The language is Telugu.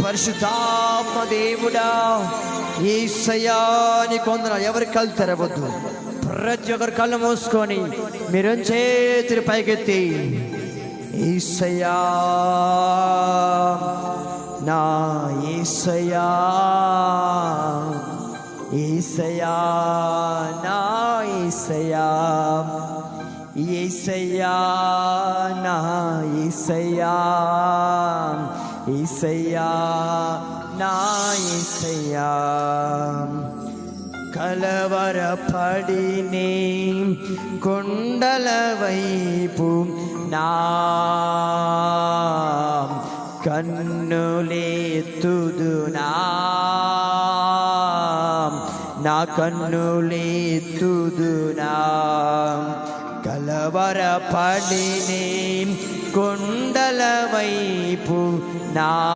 పరిశుద్ధాత్మ దేవుడా యేసయ్యా నీకు వందనాలు. ఎవరి కళ్ళు తెరవద్దు, ప్రతి ఒక్కరు కళ్ళు మూసుకొని మీరు చేతులు పైకెత్తి యేసయ్యా నా యేసయ్యా, యేసయ్యా నా యేసయ్యా, యేసయ్యా నా యేసయ్యా, యేసయ్యా నా యేసయ్యా. కలవరపడినే కొండల వైపు నా కన్నులెత్తుదునా, నా కన్నులెత్తుదునా. కలవరపడినే కొండల వైపు నా